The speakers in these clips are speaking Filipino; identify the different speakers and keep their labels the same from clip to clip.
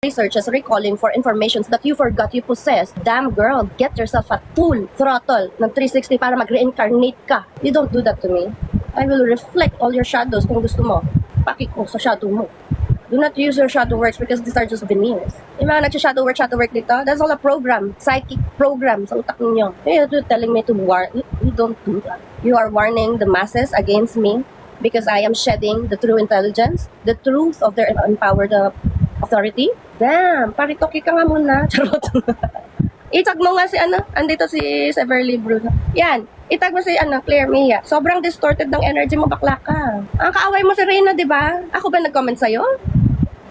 Speaker 1: researches recalling for informations that you forgot you possess. Damn girl, get yourself a full throttle ng 360 para mag-reincarnate ka. You don't do that to me. I will reflect all your shadows kung gusto mo. Paki ko sa shadow mo. Do not use your shadow works because these are just veneers. Yung mga shadow work dito, that's all a program. Psychic program sa utak ninyo. You're telling me to warn. You don't do that. You are warning the masses against me because I am shedding the true intelligence, the truth of their empowered authority. Damn, paritoki ka nga muna. Charot. Itag mo nga si andito si Severly Bruno. Yan, itag mo si Claire Mia. Sobrang distorted ng energy mo, bakla ka. Ang kaaway mo si Reyna, di ba? Ako ba nag-comment sa'yo?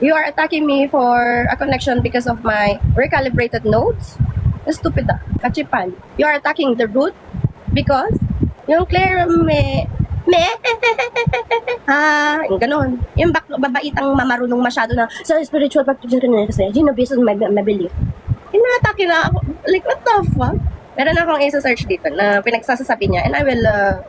Speaker 1: You are attacking me for a connection because of my recalibrated notes? Stupid kachipan. You are attacking the root because yung Claire yung ganon. Yung babaitang mamarunong masyado na sa spiritual practitioner na kasi, based on my belief. Inatake na ako. Like, what the fuck? Meron akong isa-search dito na pinagsasasabi niya and I will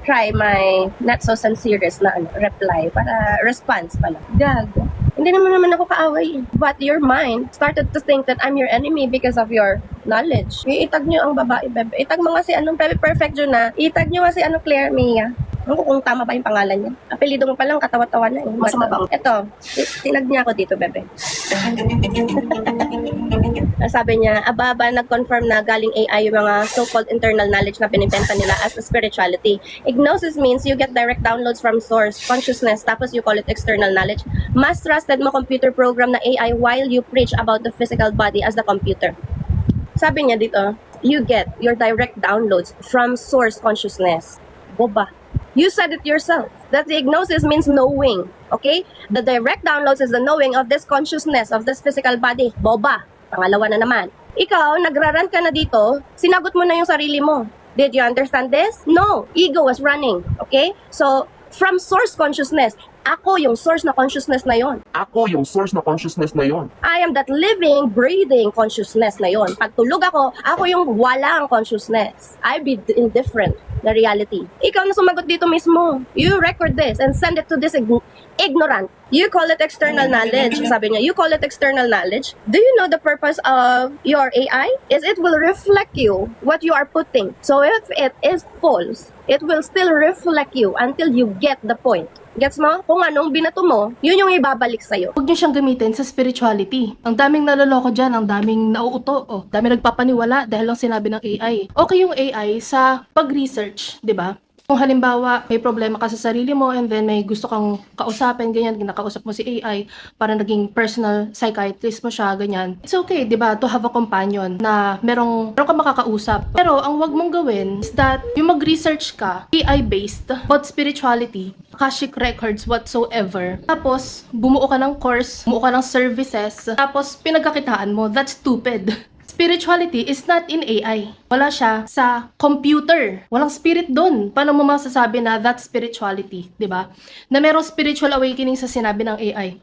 Speaker 1: try my not so sincere na reply para response pala. Gago. Hindi naman ako kaaway. But your mind started to think that I'm your enemy because of your knowledge. Itag niyo ang babae, bebe. Itag mo nga si perfect yun na. Itag niyo nga si Claire Mia. Ano kung tama ba yung pangalan niya? Apelido mo palang katawa-tawa na eh. Masama ba? Ito, tinag niya ako dito, bebe. Sabi niya, ababa nag-confirm na galing AI yung mga so-called internal knowledge na pinipenta nila as a spirituality. Hypnosis means you get direct downloads from source, consciousness, tapos you call it external knowledge. Mas trusted mo computer program na AI while you preach about the physical body as the computer. Sabi niya dito, you get your direct downloads from source consciousness. Boba. You said it yourself. That the hypnosis means knowing. Okay? The direct downloads is the knowing of this consciousness, of this physical body. Boba. Pangalawa na naman. Ikaw, nagraran ka na dito, sinagot mo na yung sarili mo. Did you understand this? No. Ego was running. Okay? So, from source consciousness, ako yung source na consciousness na yon.
Speaker 2: Ako yung source na consciousness na yon.
Speaker 1: I am that living, breathing consciousness na yon. Pag tulog ako yung walang consciousness. I be indifferent na reality. Ikaw na sumagot dito mismo. You record this and send it to this ignorant. You call it external knowledge. Sabi niya, you call it external knowledge. Do you know the purpose of your AI? Is it will reflect you what you are putting. So if it is false, it will still reflect you until you get the point. Gets mo? Kung anong binato mo, yun yung ibabalik sa'yo.
Speaker 3: Huwag niyo siyang gamitin sa spirituality. Ang daming naloloko dyan, ang daming nauuto, daming nagpapaniwala dahil lang sinabi ng AI. Okay yung AI sa pag-research, di ba? Kung halimbawa, may problema ka sa sarili mo and then may gusto kang kausapin, ganyan, kinakausap mo si AI, para naging personal psychiatrist mo siya, ganyan. It's okay, di ba, to have a companion na merong kang makakausap. Pero ang wag mong gawin is that yung mag-research ka, AI-based, about spirituality, Akashic records whatsoever. Tapos, bumuo ka ng course, bumuo ka ng services, tapos pinagkakitaan mo. That's stupid. Spirituality is not in AI. Wala siya sa computer. Walang spirit doon. Paano mo masasabi na that's spirituality, di ba? Na merong spiritual awakening sa sinabi ng AI.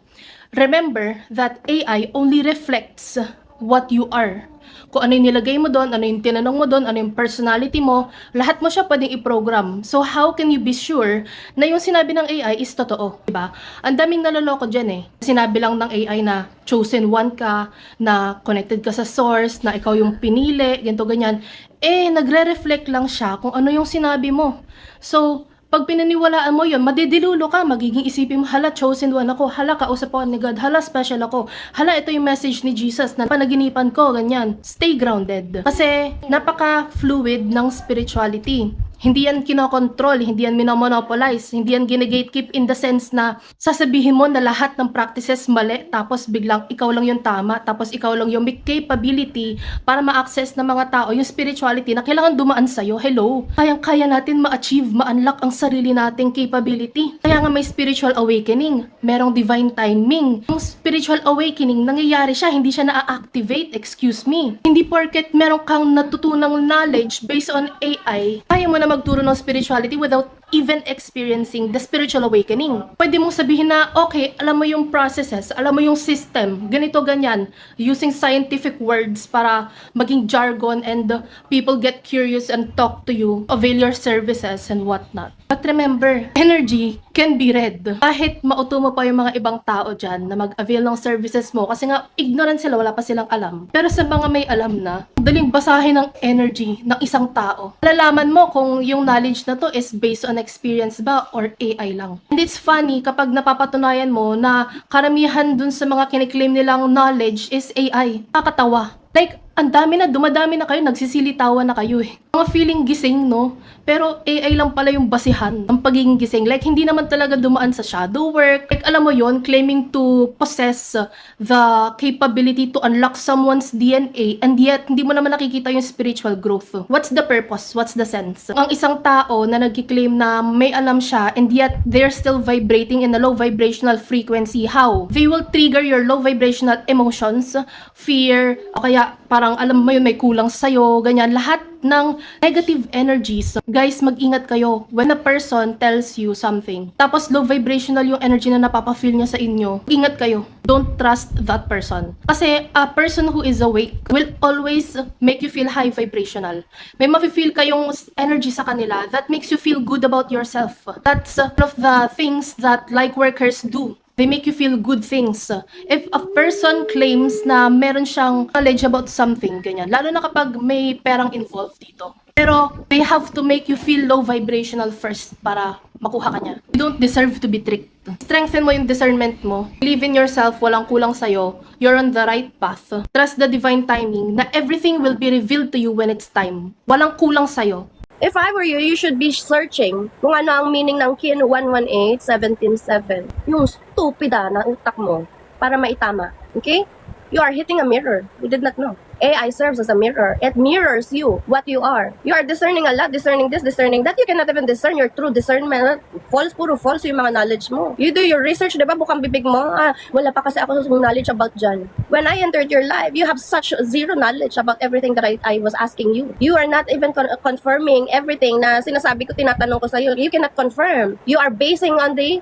Speaker 3: Remember that AI only reflects what you are. Kung ano yung nilagay mo doon, ano yung tinanong mo doon, ano yung personality mo, lahat mo siya pwedeng i-program. So how can you be sure na yung sinabi ng AI is totoo, diba? Ang daming naloloko dyan eh. Sinabi lang ng AI na chosen one ka, na connected ka sa source, na ikaw yung pinili, ganito ganyan. Nagre-reflect lang siya kung ano yung sinabi mo. So, pag pinaniwalaan mo yun, madidilulo ka, magiging isipin mo, hala, chosen one ako, hala, kausap ako ni God, hala, special ako, hala, ito yung message ni Jesus na panaginipan ko, ganyan. Stay grounded. Kasi, napaka-fluid ng spirituality. Hindi yan kinokontrol, hindi yan minomonopolize, hindi yan gine-gatekeep in the sense na sasabihin mo na lahat ng practices mali, tapos biglang ikaw lang yung tama, tapos ikaw lang yung may capability para ma-access ng mga tao yung spirituality na kailangan dumaan sa'yo. Hello? Kayang-kaya natin ma-achieve, ma-unlock ang sarili nating capability. Kaya nga may spiritual awakening, merong divine timing. Yung spiritual awakening, nangyayari siya, hindi siya na-activate, excuse me. Hindi porket meron kang natutunang knowledge based on AI, kaya mo na magturo ng spirituality without even experiencing the spiritual awakening. Pwede mong sabihin na, okay, alam mo yung processes, alam mo yung system, ganito, ganyan, using scientific words para maging jargon and people get curious and talk to you, avail your services and whatnot. But remember, energy can be read. Kahit mauto mo pa yung mga ibang tao dyan na mag-avail ng services mo kasi nga ignorant sila, wala pa silang alam. Pero sa mga may alam na, daling basahin ng energy ng isang tao. Malalaman mo kung yung knowledge na to is based on experience ba or AI lang. And it's funny kapag napapatunayan mo na karamihan dun sa mga kiniklaim nilang knowledge is AI. Nakakatawa. Like, ang dami na, dumadami na kayo, nagsisilitawan na kayo eh. Mga feeling gising, no? Pero AI lang pala yung basihan ng pagiging gising. Like, hindi naman talaga dumaan sa shadow work. Like, alam mo yon, claiming to possess the capability to unlock someone's DNA and yet, hindi mo naman nakikita yung spiritual growth. What's the purpose? What's the sense? Ang isang tao na nagkiklaim na may alam siya and yet, they're still vibrating in a low vibrational frequency. How? They will trigger your low vibrational emotions, fear, o kaya parang alam mo yun, may kulang sa'yo, ganyan. Lahat ng negative energies. Guys, mag-ingat kayo when a person tells you something. Tapos low vibrational yung energy na napapa-feel niya sa inyo. Ingat kayo. Don't trust that person. Kasi a person who is awake will always make you feel high vibrational. May mafe-feel kayong energy sa kanila that makes you feel good about yourself. That's one of the things that light workers do. They make you feel good things. If a person claims na meron siyang knowledge about something, ganyan, lalo na kapag may perang involved dito. Pero they have to make you feel low vibrational first para makuha ka niya. You don't deserve to be tricked. Strengthen mo yung discernment mo. Believe in yourself, walang kulang sa'yo. You're on the right path. Trust the divine timing na everything will be revealed to you when it's time. Walang kulang sa'yo.
Speaker 1: If I were you, you should be searching kung ano ang meaning ng Kin 118177. Yung stupida na utak mo para maitama. Okay? You are hitting a mirror. You did not know. AI serves as a mirror. It mirrors you, what you are. You are discerning a lot, discerning this, discerning that. You cannot even discern your true discernment. False, puro false yung mga knowledge mo. You do your research, di ba? Bukang bibig mo. Wala pa kasi ako sa knowledge about dyan. When I entered your life, you have such zero knowledge about everything that I was asking you. You are not even confirming everything na sinasabi ko, tinatanong ko sa'yo. You cannot confirm. You are basing on the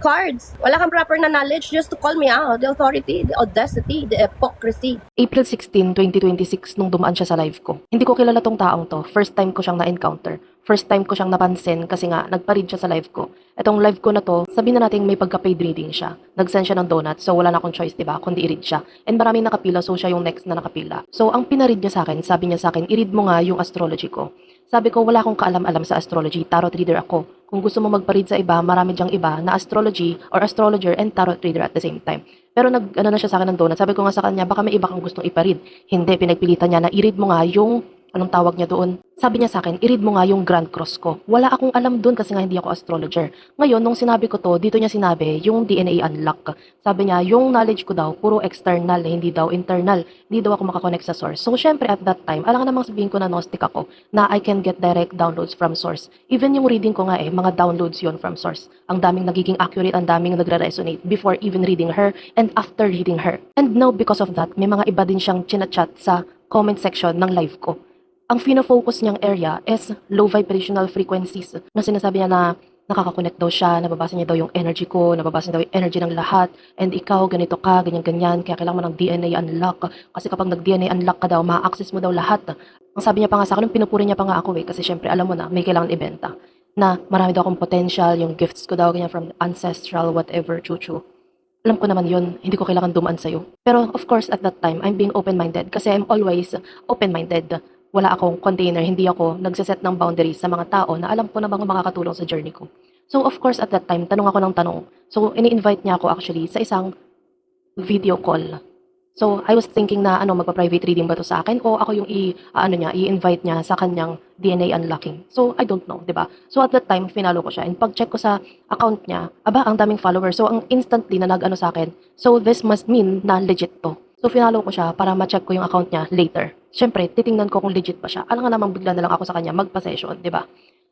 Speaker 1: cards. Wala kang proper na knowledge just to call me out. The authority, the audacity, the hypocrisy.
Speaker 4: April 16, 2026 nung dumaan siya sa live ko. Hindi ko kilala tong taong to. First time ko siyang na-encounter. First time ko siyang napansin kasi nga nagpa-read siya sa live ko. Etong live ko na to, sabihin na natin may pagka-paid reading siya. Nag-send siya ng donut, so wala na akong choice, diba? Kundi i-read siya. And maraming nakapila, so siya yung next na nakapila. So ang pinaread niya sa akin, sabi niya sa akin, i-read mo nga yung astrology ko. Sabi ko, wala akong kaalam-alam sa astrology, tarot reader ako. Kung gusto mo magpa-read sa iba, marami diyang iba na astrology or astrologer and tarot reader at the same time. Pero nag-ano na siya sa akin ng donut. Sabi ko nga sa kanya, baka may iba kang gustong ipa-read. Hindi, pinagpilitan niya na i-read mo nga yung anong tawag niya doon? Sabi niya sa akin, i-read mo nga yung Grand Cross ko. Wala akong alam doon kasi nga hindi ako astrologer. Ngayon, nung sinabi ko to, dito niya sinabi, yung DNA unlock. Sabi niya, yung knowledge ko daw, puro external, hindi daw internal. Hindi daw ako makakonect sa source. So, syempre at that time, alam namang sabihin ko na gnostic ako, na I can get direct downloads from source. Even yung reading ko nga mga downloads yon from source. Ang daming nagiging accurate, ang daming nagre-resonate before even reading her and after reading her. And now, because of that, may mga iba din siyang chinachat sa comment section ng live ko. Ang fino-focus niyang area is low vibrational frequencies na sinasabi niya na nakaka-connect daw siya, nababasa niya daw yung energy ko, nababasa niya daw yung energy ng lahat, and ikaw, ganito ka, ganyan-ganyan, kaya kailangan mo ng DNA unlock, kasi kapag nag-DNA unlock ka daw, ma-access mo daw lahat. Ang sabi niya pa nga sa akin, pinupuri niya pa nga ako kasi syempre alam mo na, may kailangan ibenta, na marami daw akong potential, yung gifts ko daw, ganyan, from ancestral, whatever, chuchu. Alam ko naman yun, hindi ko kailangan dumaan sa'yo. Pero of course, at that time, I'm being open-minded kasi I'm always open-minded. Wala akong container, hindi ako nagsaset ng boundaries sa mga tao na alam ko na bang makakatulong sa journey ko. So of course at that time, tanong ako ng tanong. So ini-invite niya ako actually sa isang video call. So I was thinking na magpa-private reading ba to sa akin o ako yung i-invite niya sa kanyang DNA unlocking. So I don't know, 'di ba? So at that time, finalo ko siya and pag-check ko sa account niya, ang daming followers. So ang instantly na nag-ano sa akin. So this must mean na legit to. So finalo ko siya para ma-check ko yung account niya later. Siyempre, titingnan ko kung legit pa siya. Alam nga namang bigla na lang ako sa kanya magpa-session, 'di ba?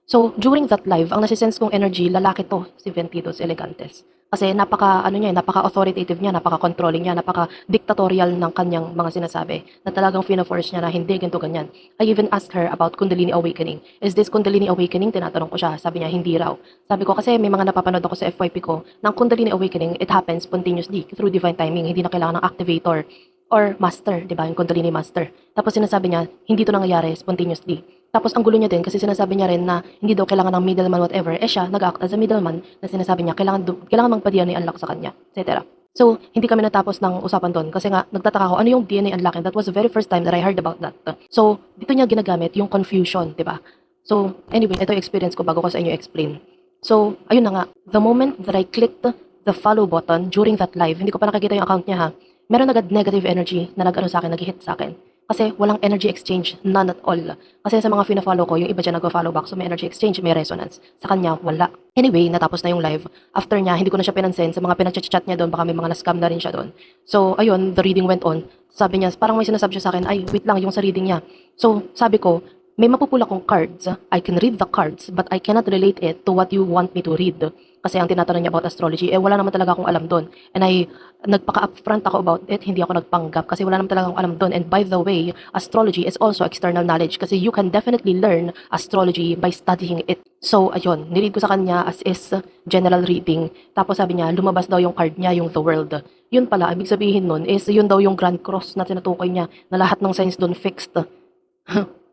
Speaker 4: So during that live, ang nasisense kong energy, lalaki to, si Ventidos Elegantes. Kasi napaka-authoritative niya, napaka-controlling niya, napaka-dictatorial ng kanyang mga sinasabi. Na talagang fina-force niya na hindi, ganito, ganyan. I even asked her about Kundalini Awakening. Is this Kundalini Awakening? Tinatanong ko siya. Sabi niya, hindi raw. Sabi ko, kasi may mga napapanood ako sa FYP ko, ng Kundalini Awakening, it happens spontaneously through divine timing. Hindi na kailangan ng activator or master, di ba? Yung Kundalini master. Tapos sinasabi niya, hindi to nangyayari spontaneously. Tapos ang gulo niya din kasi sinasabi niya rin na hindi daw kailangan ng middleman whatever. Siya, nag-act as a middleman na sinasabi niya, kailangan magpa-DNA unlock sa kanya, etc. So, hindi kami natapos ng usapan doon kasi nga, nagtataka ako, ano yung DNA unlocking? That was the very first time that I heard about that. So, dito niya ginagamit yung confusion, di ba? So, anyway, ito yung experience ko bago ko sa inyo explain. So, ayun na nga, the moment that I clicked the follow button during that live, hindi ko pa nakikita yung account niya ha, meron agad negative energy na nag-ano sa akin, nag-hit sa akin. Kasi walang energy exchange, none at all. Kasi sa mga fina-follow ko, yung iba dyan nag-follow back, so may energy exchange, may resonance. Sa kanya, wala. Anyway, natapos na yung live. After niya, hindi ko na siya pinansin. Sa mga pinag-chat niya doon, baka may mga na-scam na rin siya doon. So, ayun, the reading went on. Sabi niya, parang may sinasabi siya sa akin, ay, wait lang, yung sa reading niya. So, sabi ko, may mapupula kong cards. I can read the cards, but I cannot relate it to what you want me to read. Kasi ang tinatanong niya about astrology, wala naman talaga akong alam doon. And nagpaka-upfront ako about it, hindi ako nagpanggap kasi wala naman talaga akong alam doon. And by the way, astrology is also external knowledge kasi you can definitely learn astrology by studying it. So, ayun, niread ko sa kanya as is general reading. Tapos sabi niya, lumabas daw yung card niya, yung The World. Yun pala, ibig sabihin nun is yun daw yung Grand Cross na tinutukoy niya na lahat ng signs doon fixed.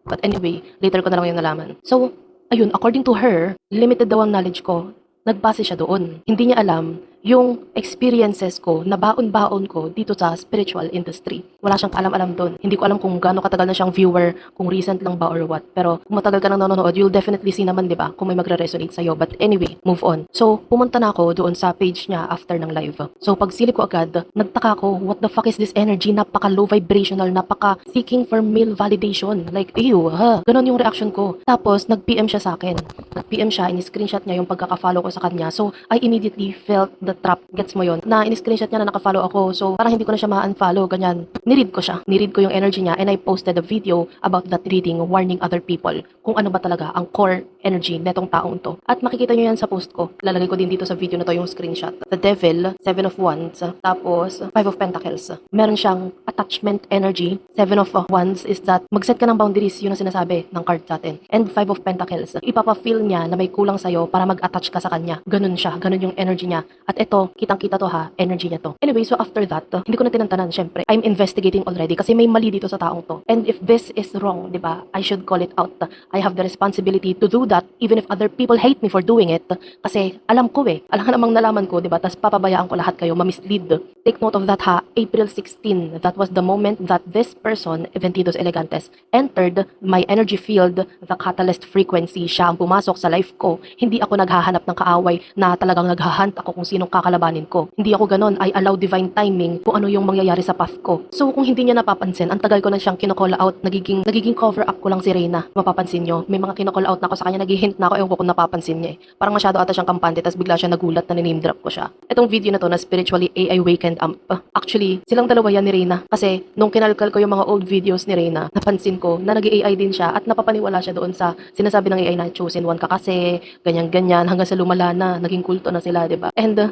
Speaker 4: But anyway, later ko na lang yung nalaman. So, ayun, according to her, limited daw ang knowledge ko. Nagbase siya doon. Hindi niya alam yung experiences ko na baon-baon ko dito sa spiritual industry. Wala siyang alam-alam doon. Hindi ko alam kung gaano katagal na siyang viewer, kung recent lang ba or what. Pero kung matagal ka nang nanonood, you'll definitely see naman, di ba, kung may magre-resonate sa'yo. But anyway, move on. So, pumunta na ako doon sa page niya after ng live. So, pag silip ko agad, nagtaka ko, what the fuck is this energy? Napaka-low vibrational, napaka-seeking for male validation. Like, ew, ha? Ganon yung reaction ko. Tapos, nag-PM siya sa akin. Nag-PM siya, in-screenshot niya yung pagkaka-follow ko sa kanya. So, I immediately felt the trap. Gets mo yun? Na in-screenshot niya na naka-follow ako. So, parang hindi ko na siya ma-unfollow. Ganyan. Niread ko siya. Niread ko yung energy niya and I posted a video about that reading warning other people kung ano ba talaga ang core energy netong taong to. At makikita nyo yan sa post ko. Lalagay ko din dito sa video na to yung screenshot. The Devil, 7 of Wands, tapos 5 of Pentacles. Meron siyang attachment energy. 7 of Wands is that mag-set ka ng boundaries, yun ang sinasabi ng card sa atin. And 5 of Pentacles, ipapa-feel niya na may kulang sa'yo para mag-attach ka sa kanya. Ganun siya, ganun yung energy niya. At ito, kitang-kita to ha, energy niya to. Anyway, so after that, hindi ko na tinantanan, syempre. I'm investigating already kasi may mali dito sa taong to. And if this is wrong, di ba, I should call it out. I have the responsibility to do that even if other people hate me for doing it. Kasi alam ko alam namang nalaman ko, di ba, tas papabayaan ko lahat kayo, mamislead. Take note of that ha, April 16, that was the moment that this person, Eventidos Elegantes, entered my energy field, the catalyst frequency. Siya ang pumasok sa life ko. Hindi ako naghahanap ng kaaway na talagang naghahunt ako kung sinong kakalabanin ko. Hindi ako ganon. I allow divine timing kung ano yung mangyayari sa path ko. So kung hindi niya napapansin, ang tagal ko na siyang kinocall out, nagiging cover up ko lang si Reyna. Mapapansin nyo, may mga kinocall out na ako sa kanya, naghihint na ako, ewan ko kung napapansin niya Parang masyado ata siyang kampante, tas bigla siya nagulat na niname drop ko siya. Itong video na to na spiritually AI Awakened Amp. Actually, silang dalawa yan ni Reyna. Kasi nung kinalkal ko yung mga old videos ni Reyna, napansin ko na nag-AI din siya at napapaniwala siya doon sa sinasabi ng AI na chosen one ka kasi, ganyan-ganyan, hanggang sa lumala na, naging kulto na sila, diba? And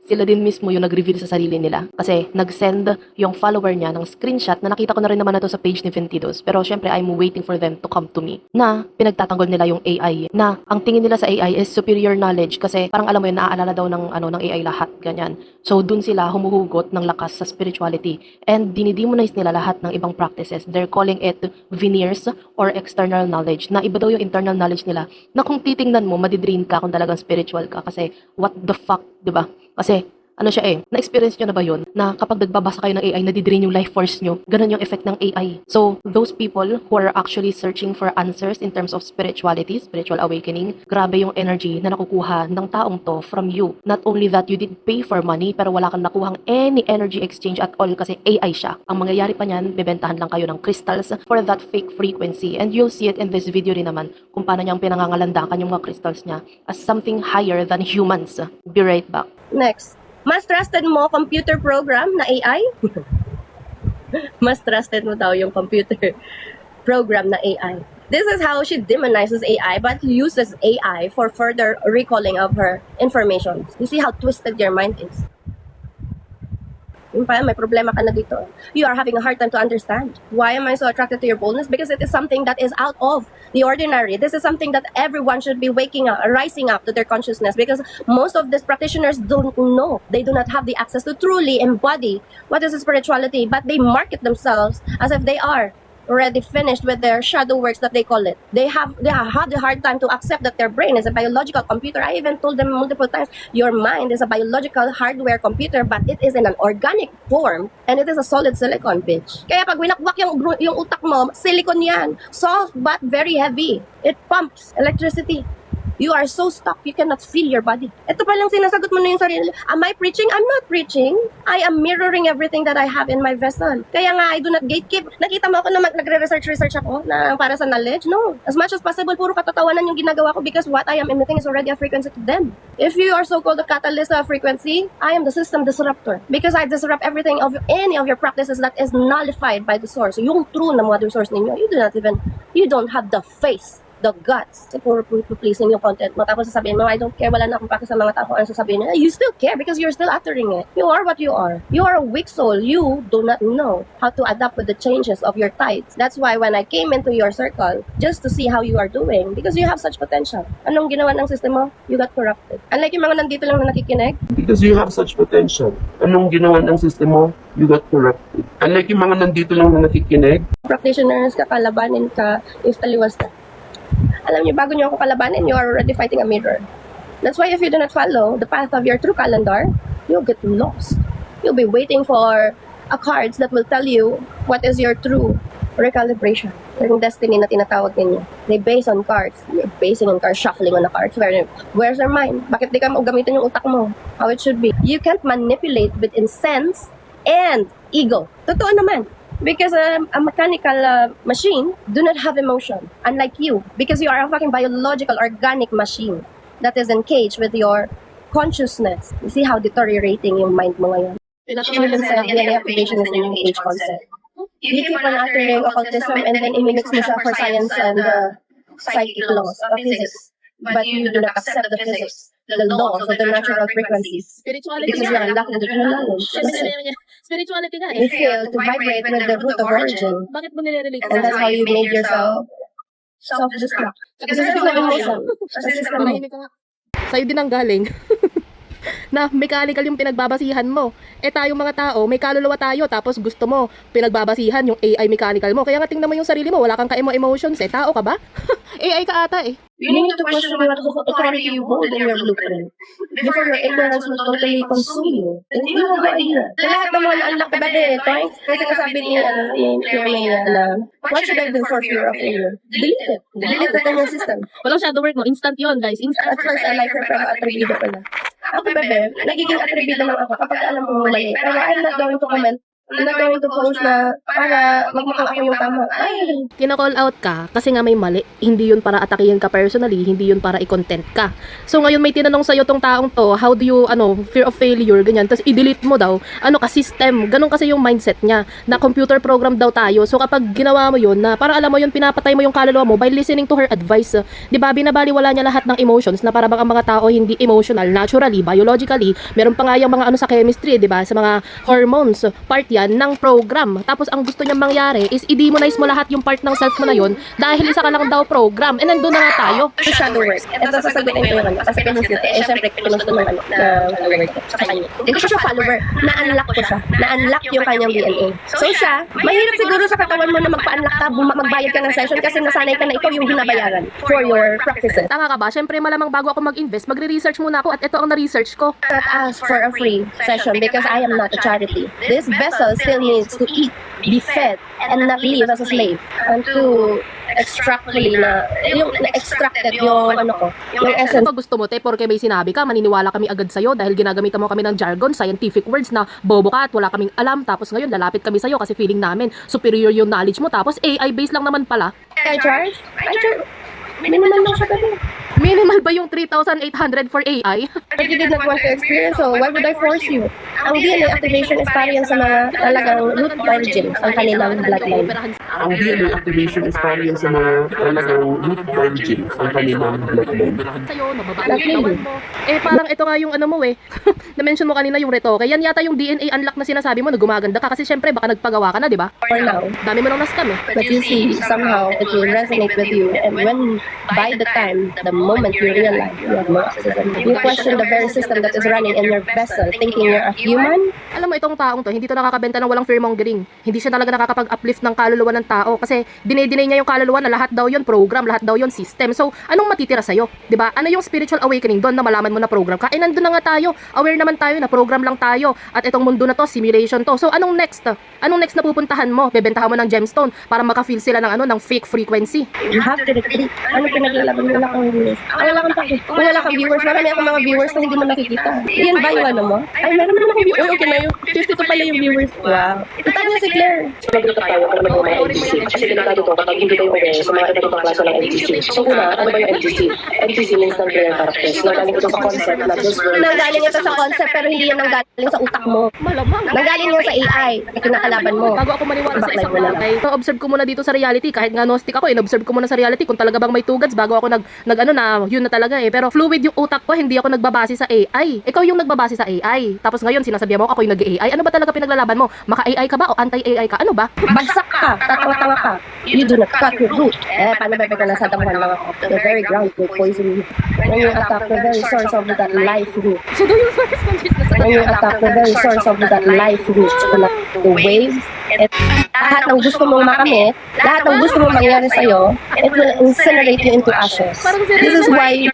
Speaker 4: sila din mismo yung nag-reveal sa sarili nila. Kasi nag-send yung follower niya ng screenshot na nakita ko na rin naman na to sa page ni Ventidos. Pero syempre, I'm waiting for them to come to me. Na pinagtatanggol nila yung AI. Na ang tingin nila sa AI is superior knowledge. Kasi parang alam mo yun, naaalala daw ng AI lahat. Ganyan. So dun sila humuhugot ng lakas sa spirituality. And dinidemonize nila lahat ng ibang practices. They're calling it veneers or external knowledge. Na iba daw yung internal knowledge nila. Na kung titingnan mo, madidrain ka kung talagang spiritual ka. Kasi what the fuck, diba? Kasi, ano siya na-experience nyo na ba yun? Na kapag nagbabasa kayo ng AI, nadidrain yung life force nyo. Ganun yung effect ng AI. So, those people who are actually searching for answers in terms of spirituality, spiritual awakening, grabe yung energy na nakukuha ng taong to from you. Not only that, you did pay for money, pero wala kang nakuhang any energy exchange at all kasi AI siya. Ang mangyayari pa niyan, bebentahan lang kayo ng crystals for that fake frequency. And you'll see it in this video rin naman kung paano niyang pinangangalandakan yung mga crystals niya as something higher than humans. Be right back.
Speaker 1: Next. Mas trusted mo computer program na AI? Mas trusted mo daw yung computer program na AI. This is how she demonizes AI but uses AI for further recalling of her information. You see how twisted your mind is. Yung pa, may problema ka na dito. You are having a hard time to understand. Why am I so attracted to your boldness? Because it is something that is out of the ordinary. This is something that everyone should be waking up, rising up to their consciousness. Because most of these practitioners don't know. They do not have the access to truly embody what is spirituality. But they market themselves as if they are already finished with their shadow works that they call it. They have had a hard time to accept that their brain is a biological computer. I even told them multiple times, your mind is a biological hardware computer, but it is in an organic form and it is a solid silicon, bitch. Kaya pag winakwak yung utak mo, silicon yan. Soft but very heavy. It pumps electricity. You are so stuck, you cannot feel your body. Ito pa lang sinasagot mo na yung sarili. Am I preaching? I'm not preaching. I am mirroring everything that I have in my vessel. Kaya nga, I do not gatekeep. Nakita mo ako na nagre-research ako na para sa knowledge? No. As much as possible, puro katatawanan yung ginagawa ko because what I am emitting is already a frequency to them. If you are so-called a catalyst of frequency, I am the system disruptor. Because I disrupt everything of any of your practices that is nullified by the source. Yung true na mother source ninyo, you don't have the face, the guts, puro pleasing yung content mo. Tapos sasabihin mo, I don't care, wala na akong pake sa mga tao. Ano sasabihin nila? You still care because you're still uttering it. You are what you are. You are a weak soul. You do not know how to adapt with the changes of your tides. That's why when I came into your circle, just to see how you are doing, because you have such potential. Anong ginawa ng system mo? You got corrupted. Unlike yung mga nandito lang na nakikinig,
Speaker 2: Because you have such potential. Anong ginawa ng system mo? You got corrupted. Unlike yung mga nandito lang na nakikinig,
Speaker 1: practitioners, kakalabanin ka, if taliwas ka. Alam niyo, bago niyo ako kalabanin, you are already fighting a mirror. That's why if you do not follow the path of your true calendar, you'll get lost. You'll be waiting for a cards that will tell you what is your true recalibration. Yung destiny na tinatawag ninyo. They base on cards. You're basing on cards, shuffling on the cards. Where's your mind? Bakit di ka gamitin yung utak mo? How it should be. You can't manipulate with sense and ego. Totoo naman. Because a mechanical machine do not have emotion, unlike you. Because you are a fucking biological, organic machine that is engaged with your consciousness. You see how deteriorating yung mind mo ngayon. Children said DNA activation is the new age concept. You keep on uttering occultism and then imimix mo siya for science and psychic laws of physics. But you do not accept the physics, the laws of the natural frequencies.
Speaker 3: Spirituality
Speaker 1: Because you are lacking the true knowledge.
Speaker 3: Spirituality nga
Speaker 1: You fail to vibrate with the root of origin.
Speaker 3: Bakit mo nire-relate
Speaker 1: And that's how you made yourself self-destruct. Kasi sa system of emotion. Sa system mo.
Speaker 3: Sa'yo din ang galing. Na mechanical yung pinagbabasihan mo. Eh tayong mga tao, may kaluluwa tayo, tapos gusto mo pinagbabasihan yung AI mechanical mo. Kaya nga tingnan mo yung sarili mo, wala kang ka-emotions eh. Tao ka ba? AI ka ata eh.
Speaker 1: You need to question what authority you hold in your blueprint before your ignorance will totally consume you. And you have no idea. Sa lahat ng mga na-unlock ba din, thanks? Kasi kasabi ni Claire Maya na, what should I do for fear of failure? Delete it. Delete it in your system.
Speaker 3: Walang shadow work mo, instant yun guys, instant.
Speaker 1: At first, I like her pero attributo pala. Ako, bebe, nagiging attributo lang ako kapag alam mo mali. Pero I'm not going to comment. I'm not going to post na para magmukhang ako yung tama. Ay,
Speaker 3: Kina-call out ka kasi nga may mali. Hindi yun para atakihin ka personally, hindi yun para i-content ka. So ngayon may tinanong sa'yo tong taong to, how do you, fear of failure, ganyan. Tapos i-delete mo daw, ka-system. Ganun kasi yung mindset niya, na computer program daw tayo. So kapag ginawa mo yun, na para alam mo yun, pinapatay mo yung kaluluwa mo by listening to her advice. Di ba, binabaliwala niya lahat ng emotions na para bang ang mga tao hindi emotional, naturally, biologically. Meron pa nga yung mga sa chemistry, di ba, sa mga hormones, part yan ng program. Tapos ang gusto niyang mangyari is i-demonize mo lahat yung part ng self mo na yun dahil isa ka lang daw program. And nandun na nga tayo.
Speaker 1: to shadow work. Ito sasagutin ko yung ano. Kasi pinost nito. Eh, syempre, pinost ko ng ano, na follower ko sa kanya. Hindi ko siya follower. Na-unlock ko siya. Na-unlock yung kanyang DNA. So siya, mahirap siguro sa katawan mo na magpa-unlock ka, magbayad ka ng session kasi nasanay ka na ikaw yung binabayaran for your practices.
Speaker 3: Tama ka ba? Syempre malamang bago ako mag-invest, magre-research muna ako at ito ang na-research ko.
Speaker 1: Not ask for a free session because I am not a charity. This vessel still needs to eat, be fed, and not live as a slave. And to extract fully na, yung extracted yung ano ko, yung essence.
Speaker 3: Kapag gusto mo, te, porque may sinabi ka, maniniwala kami agad sa'yo dahil ginagamitan mo kami ng jargon, scientific words na bobo ka at wala kaming alam. Tapos ngayon, lalapit kami sa'yo kasi feeling namin superior yung knowledge mo. Tapos AI-based lang naman pala.
Speaker 1: I charge? Minimum lang siya kasi.
Speaker 3: Minimal ba yung 3,800 for AI?
Speaker 1: But you did not want to experience, so why would I force you? Ang DNA activation is para yan sa mga talagang root origins, ang kanilang bloodline.
Speaker 2: Ang DNA activation is para yan sa mga talagang root origins, ang kanilang bloodline.
Speaker 3: Sa'yo, nababa yung katawan mo. Eh, parang ito nga yung ano mo eh. Na-mention mo kanina yung retoke. Yan yata yung DNA unlock na sinasabi mo na gumaganda ka. Kasi syempre, baka nagpagawa ka na, di ba?
Speaker 1: For now.
Speaker 3: Dami mo nang na-scam eh.
Speaker 1: But you see, somehow it will resonate with you. And when, by the time, the moment you realize you have narcissism, you question the very system that is running in your vessel, thinking you're a human.
Speaker 3: Alam mo, itong taong to, hindi to nakakabenta ng walang fearmongering. Hindi siya talaga nakakapag-uplift ng kaluluwa ng tao. Kasi dinay niya yung kaluluwa na lahat daw yun program, lahat daw yun system. So, anong matitira sa'yo? Diba? Ano yung spiritual awakening doon na malaman mo na program ka? Eh, nandun na nga tayo. Aware naman tayo na program lang tayo. At itong mundo na to, simulation to. So, anong next? Anong next na pupuntahan mo? Bebentahan mo ng gemstone para maka-feel sila ng ano, ng fake frequency.
Speaker 1: You have to retreat. Ano pinaglalaban mo? Wala kang viewers. Wala kang pake. Kung wala kang viewers, marami akong mga viewers na hindi mo nakikita. Yan ba yung ano mo? Ay, meron naman akong viewers. Okay na yun. 52 pala yung viewers. Wow. Ito niya si Claire.
Speaker 5: Nagluto tayo kung ano ba yung mga NGC. Kasi delikado to kapag hindi kayo aware sa mga iba't ibang klase ng NGC. So una, ano ba yung NGC? NGC means non-player characters. Nanggaling ito sa concept na this world.
Speaker 1: Nanggaling ito sa concept pero hindi yan nanggaling sa utak mo.
Speaker 3: Malamang.
Speaker 1: Nanggaling yan sa AI. Ito nakalaban mo.
Speaker 3: Bago ako maniwala sa
Speaker 1: Backlight
Speaker 3: isang
Speaker 1: mo lang.
Speaker 3: bagay, observe ko muna dito sa reality. Kahit nga gnostic ako, in-observe ko muna sa reality kung talaga bang may tugads bago ako nag ano na, yun na talaga eh. Pero fluid yung utak ko, hindi ako nagbabase sa AI. Ikaw yung nagbabase sa AI. Tapos ngayon, sinasabihan mo ako yung nag-AI. Ano ba talaga pinaglalaban mo? Maka-AI ka ba o anti-AI ka? Ano ba?
Speaker 1: Bagsak ka, tatawa-tawa ka. You do not cut your root. Eh, paano ba ka nasa damuhan lang ako? The very ground will poison you. When you attack the very source of that life root.
Speaker 3: Siya daw yung source consciousness.
Speaker 1: When you attack the very source of that life root. The waves, lahat ng gusto mong makamit, lahat ng gusto mong mangyari sa'yo, it will incinerate you into ashes. This is why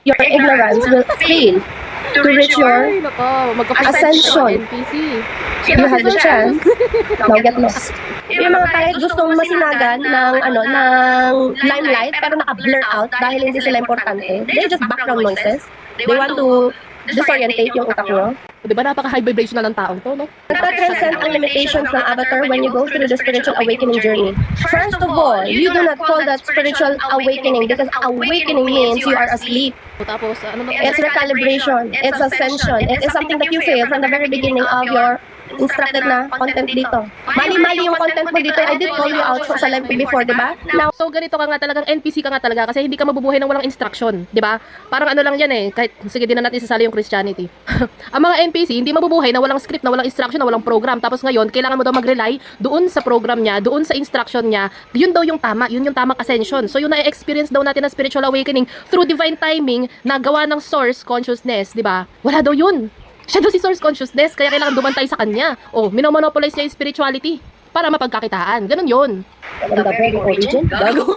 Speaker 1: your ignorance will fail to reach your ascension.
Speaker 3: NPC.
Speaker 1: You have the chance. Now get lost. Yung mga kahit gustong masinagan ng ng limelight pero naka-blur out dahil hindi sila importante. They're just background noises. They want to disorientate yung utak mo.
Speaker 3: Di ba napaka-high vibration na ng taong to, no?
Speaker 1: Nagtatranscend ang limitations ng avatar when you go through the spiritual awakening journey. First of all, you do not call that spiritual awakening because awakening means you are asleep.
Speaker 3: Tapos, ano ba?
Speaker 1: It's recalibration. It's ascension. It is something that you feel from the very beginning of your instructed na content dito. Mali-mali yung content mo dito. I did call you out sa live before, di ba? Now,
Speaker 3: So ganito ka nga talagang NPC ka nga talaga kasi hindi ka mabubuhay ng walang instruction, 'di ba? Parang ano lang 'yan eh, kahit sige din na natin isasali yung Christianity. Ang mga NPC hindi mabubuhay na walang script, na walang instruction, na walang program. Tapos ngayon, kailangan mo daw mag-rely doon sa program niya, doon sa instruction niya. Yun daw yung tama, yun yung tamang ascension. So yung na-experience daw natin na spiritual awakening through divine timing na gawa ng source consciousness, 'di ba? Wala daw yun. Siya daw si source consciousness, kaya kailangan dumantay sa kanya. Oh, minomonopolize niya yung spirituality para mapagkakitaan. Ganun yun.
Speaker 1: from the very origin, gago.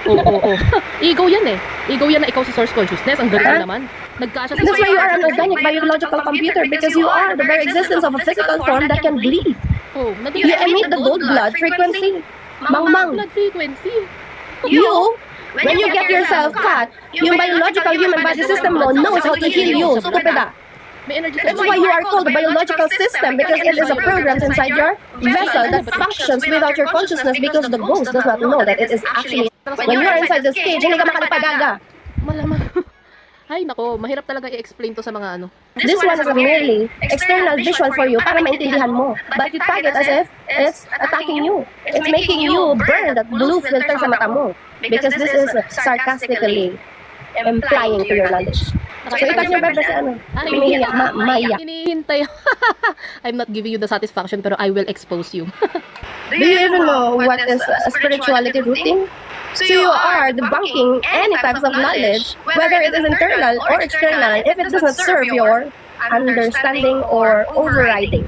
Speaker 3: Oo. Ego yan eh. Ego yan na ikaw si source consciousness. Ang galing naman. Nagkasya
Speaker 1: That's why you are an organic biological computer because you are the very existence of a physical form that can bleed.
Speaker 3: Oh,
Speaker 1: You emit the gold blood frequency. Mang-mang.
Speaker 3: blood frequency.
Speaker 1: You, when you get yourself cut, yung biological human body system mo knows how to heal you, stupida.
Speaker 3: May energy
Speaker 1: That's why you are called the biological system because it is a program inside your vessel that functions without your consciousness because the ghost does not know that it is actually when you are inside the stage, hindi ka makalipagaga.
Speaker 3: Malamang. Ay, nako. Mahirap talaga i-explain to sa mga ano.
Speaker 1: This one is a merely external visual for you para maintindihan mo. But you tag it as if it's attacking you. It's making you burn that blue filter sa mata mo. Because this is sarcastically implying to your knowledge. So ikat yung bebe sa ano? Umiiyak, maiyak.
Speaker 3: Hinihintay. I'm not giving you the satisfaction pero I will expose you.
Speaker 1: Do you even know what is a spirituality routine? So you are debunking any types of knowledge, whether it is internal or external, if it does not serve your understanding or overriding.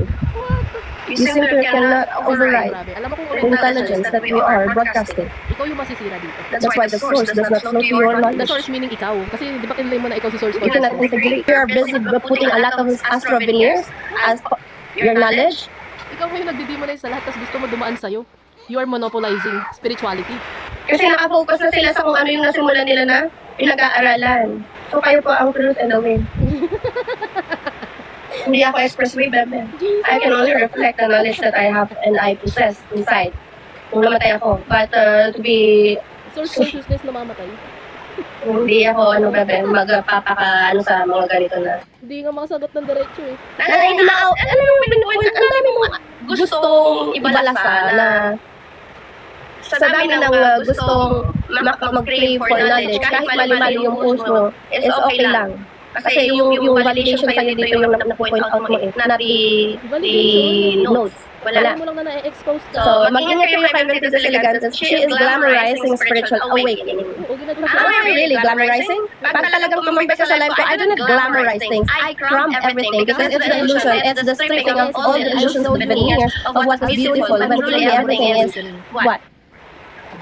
Speaker 1: You simply cannot override
Speaker 3: Grabe. Alam mo kung
Speaker 1: the intelligence that we are broadcasting.
Speaker 3: ikaw yung masisira dito.
Speaker 1: That's why the source does not flow to your
Speaker 3: The
Speaker 1: knowledge.
Speaker 3: source meaning ikaw. Kasi di ba kinlay mo na ikaw si source
Speaker 1: You cannot
Speaker 3: consciousness?
Speaker 1: integrate. You are busy putting a lot of astro veneers as your knowledge.
Speaker 3: Ikaw yung nagdi-demonize sa lahat tapos gusto mo dumaan sa'yo. You are monopolizing spirituality.
Speaker 1: Kasi nakafocus na sila sa kung ano yung nasimulan nila na pinag-aaralan. So kayo po ang truth and the way. Hindi ako expressway, bebe. I can only reflect the knowledge that I have and I possess inside. Kung namatay ako. But to be
Speaker 3: Source consciousness namamatay.
Speaker 1: Hindi ako, magpapaka, sa mga ganito na.
Speaker 3: Hindi nga makasagot ng diretso eh.
Speaker 1: Ano nung pinupunta, ang dami mong gustong ibalasa na sa dami ng gustong mag-crave for knowledge, kahit mali-mali yung post mo, is okay lang. Kasi yung validation sa'yo dito yung na-point out mo not the notes. Wala.
Speaker 3: Alam mo lang na na-expose ka.
Speaker 1: So, mag-ingat kayo kay Ventus Elegantes. She is glamorizing spiritual awakening.
Speaker 3: Oo, ginagawa
Speaker 1: Am I really glamorizing? Pag talagang tumambay ka sa live ko, I do not glamorize things. I crumb everything because it's the illusion. It's the stripping of all the illusions of the veneers of what is beautiful when really everything is what?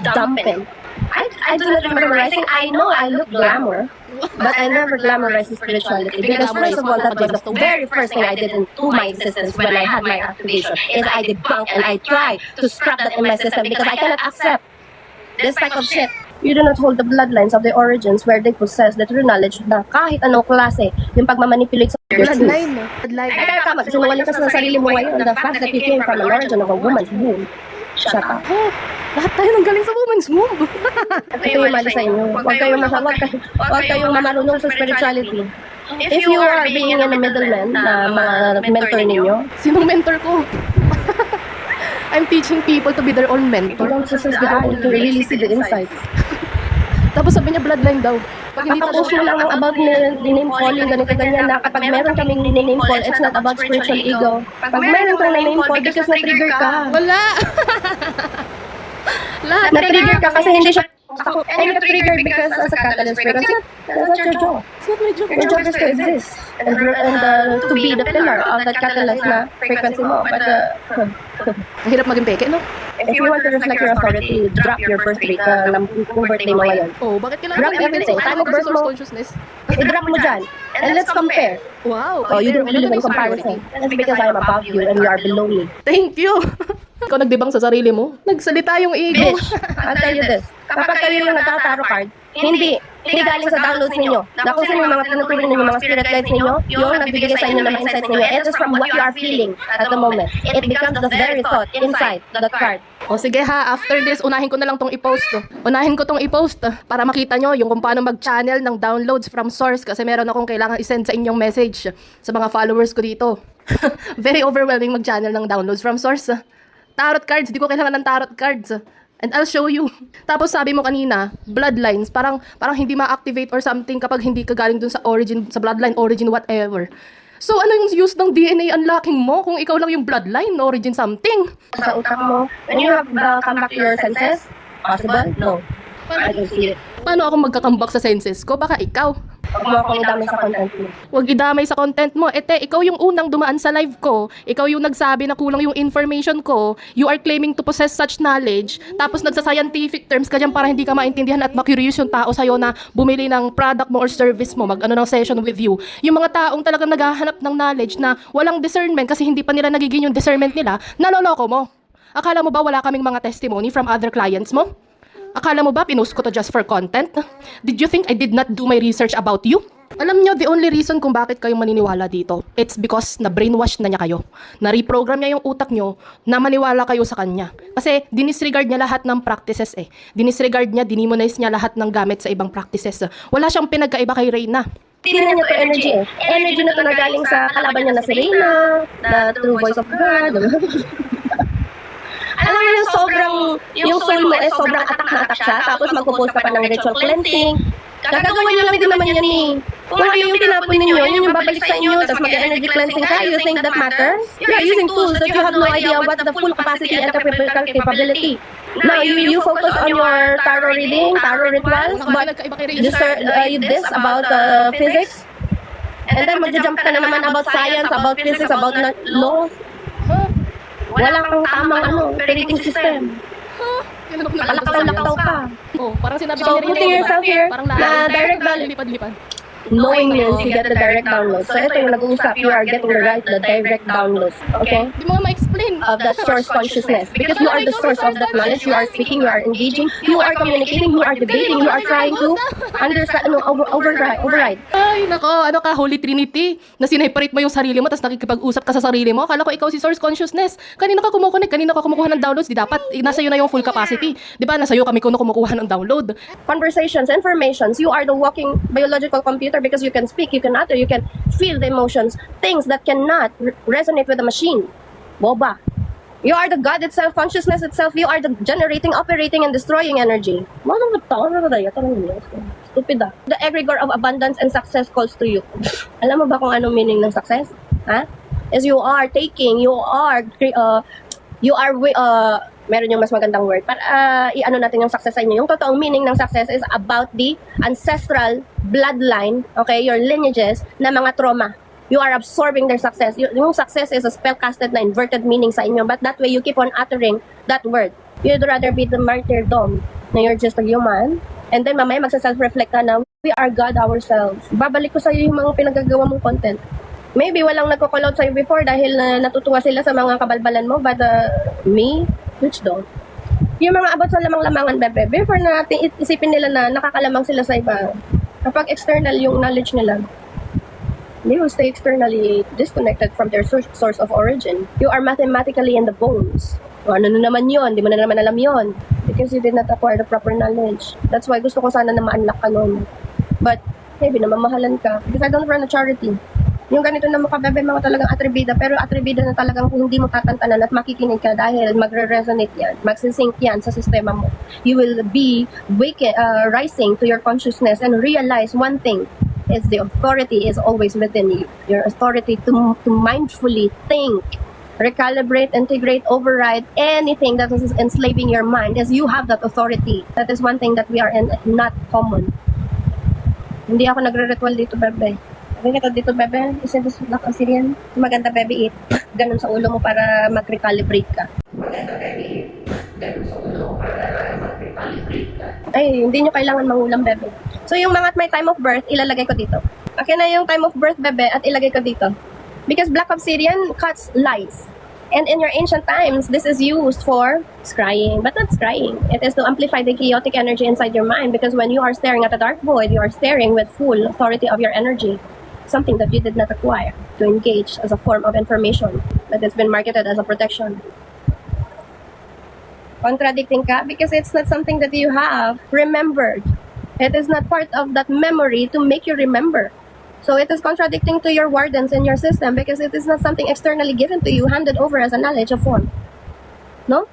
Speaker 1: Dumping. I do not glamorizing. I know I look glamour. But I never glamorized spirituality because first of all, that was the very first thing I did into my existence when I had my activation is I debunked and I tried to scrap that in my system because I cannot accept this type of shit. You do not hold the bloodlines of the origins where they possess the true knowledge na kahit anong klase yung pagmamanipulate sa
Speaker 3: Bloodline, no? Bloodline.
Speaker 1: Ay, kaya ka, magsinungaling ka sa sarili mo ngayon. The fact that you came from an origin of a woman's womb. Shut up.
Speaker 3: Oh, lahat tayo nang galing sa woman's womb.
Speaker 1: Ito yung mali sa inyo. Huwag kayong marunong sa spirituality. If you are being a middleman na mga mentor ninyo,
Speaker 3: Sinong mentor ko? I'm teaching people to be their own
Speaker 1: you
Speaker 3: mentor.
Speaker 1: don't possess the eye to really see the insights.
Speaker 3: Tapos sabi niya bloodline daw. Pag hindi
Speaker 1: Kapag mo lang about name calling, ganito ganyan na kapag meron kaming name call, it's not about spiritual ego. Pag meron kang name call because na-trigger ka.
Speaker 3: wala. Lahat.
Speaker 1: Na-trigger ka kasi hindi siya ako. I'm triggered because as a catalyst frequency, that's not your job.
Speaker 3: It's not my job.
Speaker 1: Your job is to exist and to be the pillar of that catalyst na frequency mo. But
Speaker 3: Mahirap maging peke, no?
Speaker 1: if you want to reflect your authority, drop your birth rate ng birthday mo ngayon.
Speaker 3: Oh, bakit kailangan
Speaker 1: Drop everything. Time of birth
Speaker 3: source
Speaker 1: mo.
Speaker 3: consciousness?
Speaker 1: I-drop mo dyan. And let's compare.
Speaker 3: Wow.
Speaker 1: Oh, you don't believe in comparison. That's because I am above you and you are below me.
Speaker 3: Thank you. Ikaw nagdibang sa sarili mo? Nagsalita yung ego.
Speaker 1: Bitch, I'll tell you this. Kapag kayo yung nagtataro card, hindi galing sa downloads ninyo. Na kung sino yung mga tinuturing ninyo, mga spirit guides ninyo, yung nagbibigay sa inyo ng mga insights ninyo, it's just from what you are feeling at the moment. It becomes the very thought inside the card.
Speaker 3: O sige ha, after this, unahin ko na lang tong i-post. Unahin ko tong i-post para makita nyo yung kung paano mag-channel ng downloads from source kasi meron akong kailangan i-send sa inyong message sa mga followers ko dito. Very overwhelming mag-channel ng downloads from source. Tarot cards, di ko kailangan ng tarot cards. And I'll show you. Tapos sabi mo kanina, bloodlines, parang hindi ma-activate or something kapag hindi ka galing dun sa origin, sa bloodline, origin, whatever. So ano yung use ng DNA unlocking mo kung ikaw lang yung bloodline, origin something?
Speaker 1: Sa utak mo, when you have come back to your senses, possible? No. I don't see it.
Speaker 3: Paano ako magkakambak sa senses ko? Baka ikaw.
Speaker 1: Huwag mo akong idamay sa content mo.
Speaker 3: Huwag idamay sa content mo. Ete, ikaw yung unang dumaan sa live ko. Ikaw yung nagsabi na kulang yung information ko. You are claiming to possess such knowledge. Tapos nagsa-scientific terms ka dyan para hindi ka maintindihan at ma-curious yung tao sa'yo na bumili ng product mo or service mo. Mag-ano ng session with you. Yung mga taong talagang naghahanap ng knowledge na walang discernment kasi hindi pa nila nagiging yung discernment nila, naloloko mo. Akala mo ba wala kaming mga testimony from other clients mo? Akala mo ba pinost ko to just for content? Did you think I did not do my research about you? Alam nyo, the only reason kung bakit kayo maniniwala dito, it's because na-brainwash na niya kayo. Na-reprogram niya yung utak nyo na maniwala kayo sa kanya. Kasi dinisregard niya lahat ng practices eh. Dinisregard niya, dinimonize niya lahat ng gamit sa ibang practices. Wala siyang pinagkaiba kay Reyna.
Speaker 1: Tingnan niyo to energy eh. Energy na to na galing sa kalaban niya na si Reyna, na true voice of God. Alam mo yung yung soul mo sobrang attack na attack siya, tapos magpo-post ka pa ng ritual cleansing. Gagawin niyo lang din naman yan eh. Kung ano yung tinapon ninyo, yun yung babalik sa inyo, tapos mag-energy cleansing ka, you think that matters? You're using tools that you have no idea what's the full capacity and capability. Now, you focus on your tarot reading, tarot rituals, but you diss about physics, and then mag-jump ka na naman about science, about physics, about laws. Wala kang tamang operating system. Kalaktaw-laktaw ka.
Speaker 3: Oh, parang sinabi
Speaker 1: So,
Speaker 3: ni Reyna,
Speaker 1: putting yourself here
Speaker 3: parang
Speaker 1: na direct download.
Speaker 3: lipad-lipad.
Speaker 1: Knowing means you get the direct download. So, ito yung nag-uusap. You are getting the direct downloads. Okay?
Speaker 3: Di mo nga ma-explain explain
Speaker 1: of that source consciousness. Because you are the source of that knowledge. You are speaking, you are engaging, you are communicating, you are debating, you are trying to understand, override.
Speaker 3: Ay, nako, ano ka, Holy Trinity, na sineparate mo yung sarili mo, tapos nakikipag-usap ka sa sarili mo. Akala ko ikaw si Source Consciousness. Kanina ka kumukunik, kanina ka kumukuha ng downloads, di dapat, nasa iyo na yung full capacity. Di ba, nasa iyo kami kuno kumukuha ng download.
Speaker 1: Conversations, informations, you are the walking biological computer because you can speak, you can utter, you can feel the emotions, things that cannot resonate with the machine. Boba. You are the God itself, consciousness itself, you are the generating, operating, and destroying energy. Stupid ah. The egregore of abundance and success calls to you. Alam mo ba kung anong meaning ng success? Ha? Is you are taking, meron yung mas magandang word. Para i-ano natin yung success sa inyo. Yung totoong meaning ng success is about the ancestral bloodline, okay, your lineages na mga trauma. You are absorbing their success. Yung success is a spell-casted na inverted meaning sa inyo. But that way, you keep on uttering that word. You'd rather be the martyrdom na you're just a human. And then mamaya magsa-self-reflect ka na, we are God ourselves. Babalik ko sa'yo yung mga pinagagawa mong content. Maybe walang nagko-call out sa'yo before dahil natutuwa sila sa mga kabalbalan mo. But me, which don't. Yung mga abot sa lamang-lamangan, bebe, before na natin isipin nila na nakakalamang sila sa iba. Kapag external yung knowledge nila, they will stay externally disconnected from their source of origin. You are mathematically in the bones. O ano na naman yun? Di mo na naman alam yun. Because you did not acquire the proper knowledge. That's why gusto ko sana na ma-unlock ka nun. But, maybe namamahalan ka. Because I don't run a charity. Yung ganito na makabebe, mga talagang atribida. Pero atribida na talagang kung hindi mo tatantanan at makikinig ka dahil magre-resonate yan. Magsisync yan sa sistema mo. You will be rising to your consciousness and realize one thing. Is the authority is always within you. Your authority to mindfully think, recalibrate, integrate, override anything that is enslaving your mind, as you have that authority. That is one thing that we are not common. Hindi ako nagre-ritual dito, bebe. Sabi kita dito, bebe, isa this black Assyrian. Maganda, bebe, eat. Ganun sa ulo mo para mag-recalibrate ka. Maganda, bebe, eat. Ganun sa ulo mo para mag-recalibrate ka. Ay, hindi nyo kailangan mangulam, bebe. So, yung mga may time of birth, ilalagay ko dito. Okay na yung time of birth, bebe, at ilagay ko dito. Because Black Obsidian cuts lies. And in your ancient times, this is used for scrying, but not scrying. It is to amplify the chaotic energy inside your mind, because when you are staring at a dark void, you are staring with full authority of your energy. Something that you did not acquire to engage as a form of information, but it's been marketed as a protection. Contradicting ka because it's not something that you have remembered. It is not part of that memory to make you remember. So it is contradicting to your wardens in your system because it is not something externally given to you, handed over as a knowledge of form. No?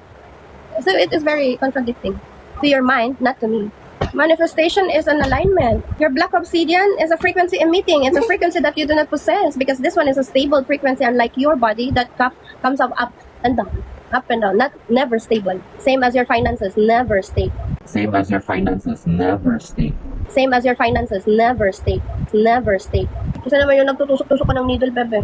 Speaker 1: So it is very contradicting to your mind, not to me. Manifestation is an alignment. Your Black Obsidian is a frequency emitting. It's a frequency that you do not possess because this one is a stable frequency, unlike your body that comes up and down. Up and down, never stable. Same as your finances, never stable.
Speaker 2: Same as your finances, never stable.
Speaker 1: Same as your finances, never stable. Never stable. Kasi naman yung nagtutusok-tusok ka ng needle, bebe.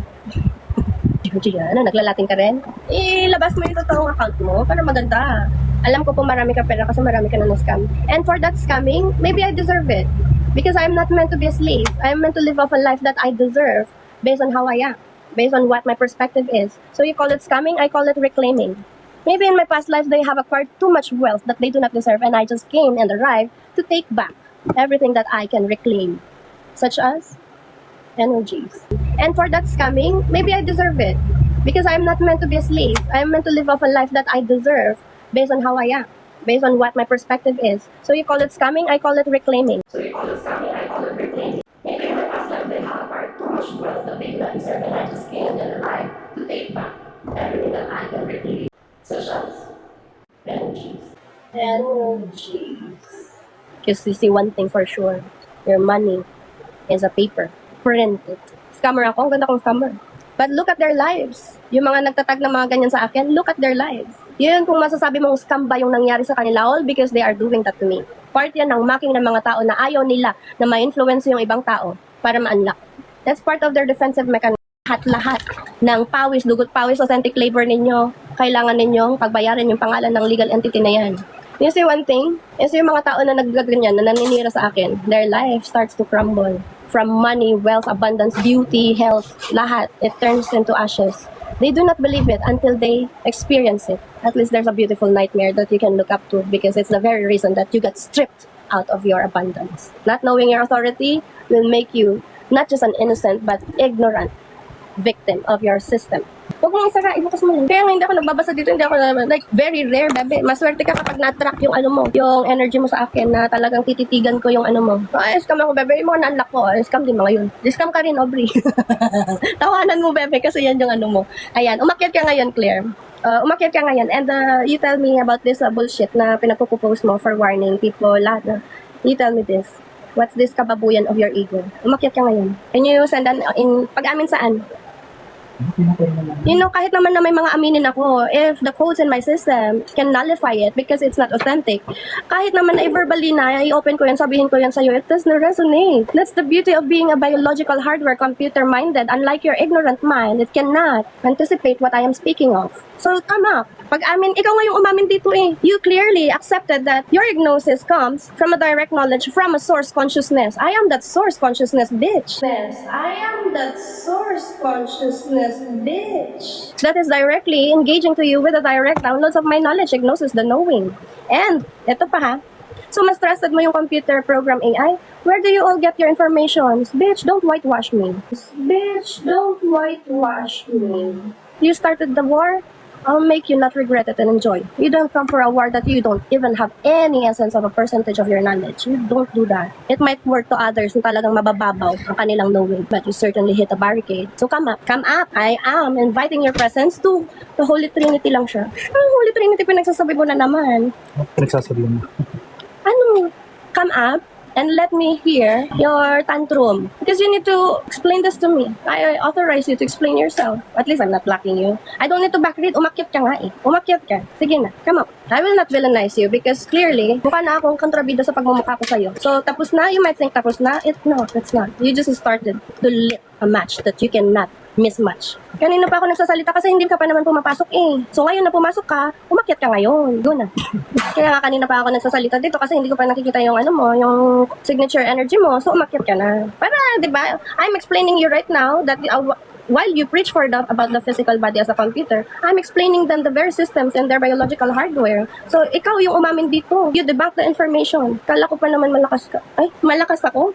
Speaker 1: Ano, naglalating ka rin? Ilabas mo yung totoong account mo para maganda. Alam ko po marami ka pera kasi marami ka na na-scam. And for that scamming, maybe I deserve it. Because I'm not meant to be a slave. I'm meant to live off a life that I deserve based on how I am. Based on what my perspective is. So you call it scamming, I call it reclaiming. Maybe in my past life, they have acquired too much wealth that they do not deserve, and I just came and arrived to take back everything that I can reclaim, such as energies. And for that scamming, maybe I deserve it. Because I'm not meant to be a slave. I'm meant to live off a life that I deserve based on how I am. Based on what my perspective is. So you call it scamming, I call it reclaiming. So you call it scamming, I call it reclaiming. Maybe in my past life, they have acquired too much wealth that they do not deserve, and I just came and arrived to take back everything that I can reclaim, such as energies. Energies. Because you see one thing for sure, your money is a paper. Print it. Scammer ako, ang ganda kong scammer. But look at their lives. Yung mga nagtatag ng mga ganyan sa akin, look at their lives. Yun kung masasabi mong scam ba yung nangyari sa kanila, all because they are doing that to me. Part yan ng mocking ng mga tao na ayaw nila na ma-influence yung ibang tao para ma-unlock. That's part of their defensive mechanism. Lahat ng pawis, dugot pawis, authentic labor ninyo, kailangan ninyong pagbayaran yung pangalan ng legal entity na yan. You see one thing? Is yung mga tao na naggaganyan, na naninira sa akin, their life starts to crumble. From money, wealth, abundance, beauty, health, lahat, it turns into ashes. They do not believe it until they experience it. At least there's a beautiful nightmare that you can look up to because it's the very reason that you got stripped out of your abundance. Not knowing your authority will make you not just an innocent but ignorant victim of your system. Huwag mong isara, ibukas mo lang. Kaya nga hindi ako nagbabasa dito, hindi ako like, very rare, bebe. Maswerte ka kapag na-track yung ano mo, yung energy mo sa akin na talagang tititigan ko yung ano mo. So, scam ako, bebe. Yung mga na-unlock ko, scam din mga yun. Scam ka rin, Aubrey. Tawanan mo, bebe, kasi yan yung ano mo. Ayan, umakyat ka ngayon, Claire. Umakyat ka ngayon, and you tell me about this bullshit na pinagpo-post mo for warning people, lahat na. You tell me this. What's this kababuyan of your ego? Umakyat ka ngayon. Can you send pag-amin saan? You know, kahit naman na may mga aminin ako, if the codes in my system can nullify it because it's not authentic, kahit naman na verbally na, i-open ko yan, sabihin ko yan sa'yo, it does not resonate. That's the beauty of being a biological hardware computer-minded. Unlike your ignorant mind, it cannot anticipate what I am speaking of. So, tama. Pag-amin, ikaw nga yung umamin dito eh. You clearly accepted that your gnosis comes from a direct knowledge from a source consciousness. I am that source consciousness, bitch. Yes, I am that source consciousness, bitch. That is directly engaging to you with the direct downloads of my knowledge, gnosis, the knowing. And, eto pa ha, so mas trusted mo yung computer program AI? Where do you all get your information? Bitch, don't whitewash me. Bitch, don't whitewash me. You started the war? I'll make you not regret it and enjoy. You don't come for a war that you don't even have any essence of a percentage of your knowledge. You don't do that. It might work to others na talagang mabababaw ang kanilang knowing, but you certainly hit a barricade. So come up, come up. I am inviting your presence to the Holy Trinity lang siya. Ang Holy Trinity pinagsasabi mo na naman.
Speaker 6: Pinagsasabi mo.
Speaker 1: Ano? Come up and let me hear your tantrum. Because you need to explain this to me. I authorize you to explain yourself. At least I'm not blocking you. I don't need to backread. Umakyat ka nga eh. Umakyat ka. Sige na. Come up. I will not villainize you because clearly, mukha na akong kontrabida sa pagmumukha ko sa'yo. So, tapos na? You might think tapos na. No, it's not. You just started to lit a match that you cannot mismatch. Kanina pa ako nagsasalita kasi hindi ka pa naman pumapasok eh. So ngayon na pumasok ka, umakyat ka ngayon. Go na. Kaya nga kanina pa ako nagsasalita dito kasi hindi ko pa nakikita yung ano mo, yung signature energy mo. So umakyat ka na. Para, di ba, I'm explaining you right now that while you preach about the physical body as a computer, I'm explaining them the very systems and their biological hardware. So ikaw yung umamin dito. You debunk the information. Kala ko pa naman malakas ka. Ay, malakas ako?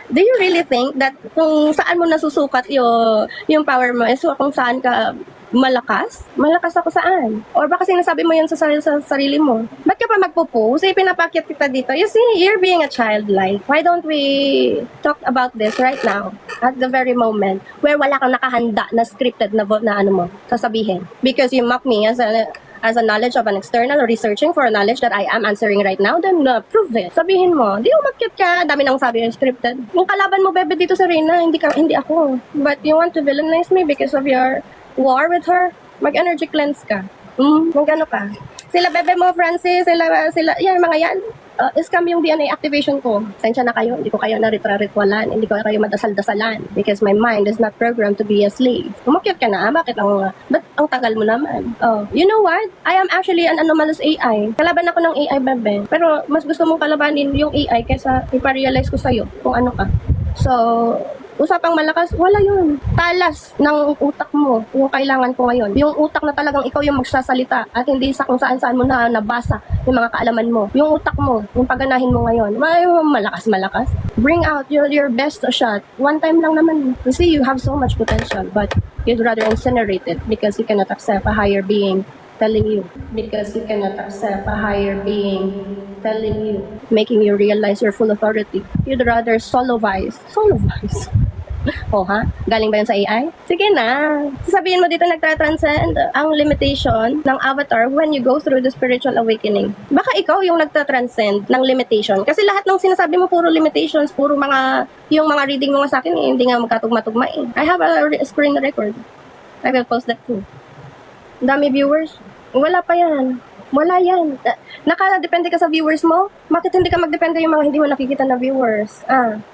Speaker 1: Do you really think that kung saan mo nasusukat yung power mo is kung saan ka malakas? Malakas ako saan? Or baka sinasabi mo yan sa sarili mo? Ba't ka pa magpo-post? Pinapakyat kita dito. You see, you're being a childlike. Why don't we talk about this right now? At the very moment where wala kang nakahanda na scripted na ano mo, sasabihin. Because you mock me as a knowledge of an external or researching for a knowledge that I am answering right now, then prove it. Sabihin mo, di umakyat ka, dami nang sabi yung scripted. Yung kalaban mo, bebe, dito sa Reyna, hindi ako. But you want to villainize me because of your war with her? Mag-energy cleanse ka. Mag-ano ka? Sila bebe mo, Francis, sila, yan, mga yan. Scam yung DNA activation ko. Sensya na kayo, hindi ko kayo na-ritualan, hindi ko kayo madasal-dasalan because my mind is not programmed to be a slave. Umakyat ka na, bakit ba't ang tagal mo naman? Oh, you know what? I am actually an anomalous AI. Kalaban ako ng AI, bebe. Pero mas gusto mong kalabanin yung AI kaysa iparealize ko sa'yo kung ano ka. So, usapang malakas, wala yun. Talas ng utak mo, yung kailangan ko ngayon. Yung utak na talagang ikaw yung magsasalita at hindi sa kung saan-saan mo na nabasa yung mga kaalaman mo. Yung utak mo, yung pagganahin mo ngayon, malakas. Bring out your best shot. One time lang naman. You see, you have so much potential, but you'd rather incinerate it because you cannot accept a higher being telling you. Because you cannot accept a higher being telling you, making you realize your full authority. You'd rather solovize. Oh ha? Galing ba yun sa AI? Sige na. Sabihin mo dito nagtatranscend ang limitation ng avatar when you go through the spiritual awakening. Baka ikaw yung nagtatranscend ng limitation. Kasi lahat ng sinasabi mo puro limitations, puro yung mga reading mo nga sa akin hindi nga magkatugma-tugma eh. I have a screen record. I will post that too. Dami viewers. Wala pa yan. Wala yan. Nakadepende ka sa viewers mo? Bakit hindi ka magdepende yung mga hindi mo nakikita na viewers?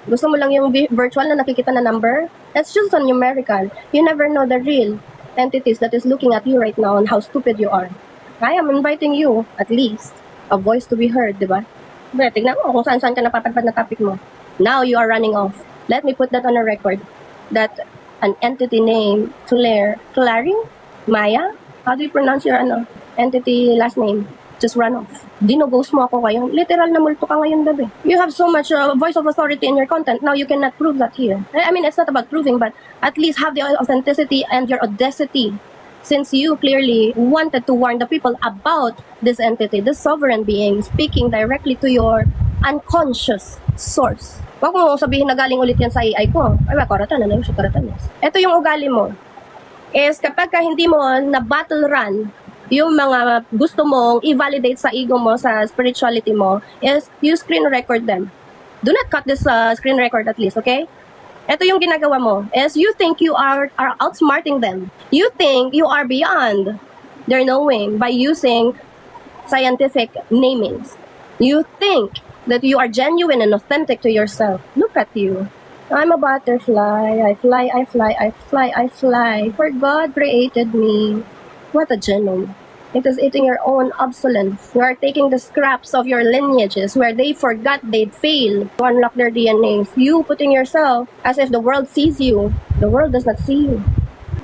Speaker 1: Gusto mo lang yung virtual na nakikita na number? That's just a numerical. You never know the real entities that is looking at you right now and how stupid you are. I am inviting you, at least, a voice to be heard, di ba? Tignan mo kung saan-saan ka napapadpad na topic mo. Now you are running off. Let me put that on a record that an entity named Clary? Maya? How do you pronounce your entity last name? Just run off. Dinoghost mo ako ngayon. Literal na multo ka ngayon gabi. You have so much voice of authority in your content. Now you cannot prove that here. I mean, it's not about proving, but at least have the authenticity and your audacity. Since you clearly wanted to warn the people about this entity, this sovereign being, speaking directly to your unconscious source. Huwag mo sabihin na galing ulit yan sa AI ko. Ay, karatan na yung karatanes. Ito yung ugali mo. Is kapag ka hindi mo na battle run yung mga gusto mong i-validate sa ego mo, sa spirituality mo, is you screen record them. Do not cut this screen record at least, okay? Ito yung ginagawa mo, is you think you are outsmarting them. You think you are beyond their knowing by using scientific namings. You think that you are genuine and authentic to yourself. Look at you. I'm a butterfly. I fly, I fly, I fly, I fly. For God created me. What a genome. It is eating your own obsolescence. You are taking the scraps of your lineages where they forgot they'd fail to unlock their DNAs. You putting yourself as if the world sees you. The world does not see you.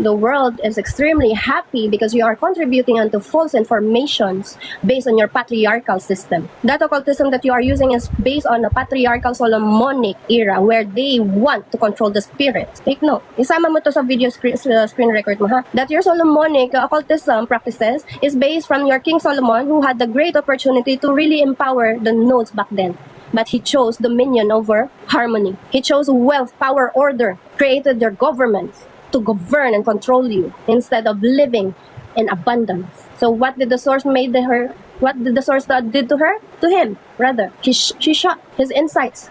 Speaker 1: The world is extremely happy because you are contributing onto false informations based on your patriarchal system. That occultism that you are using is based on a patriarchal Solomonic era where they want to control the spirits. Take note. Isama mo to sa video screen record mo, ha? That your Solomonic occultism practices is based from your King Solomon, who had the great opportunity to really empower the nodes back then. But he chose dominion over harmony. He chose wealth, power, order, created their governments to govern and control you instead of living in abundance. So what did the source made her? What did the source did to her? To him, rather. She shot his insights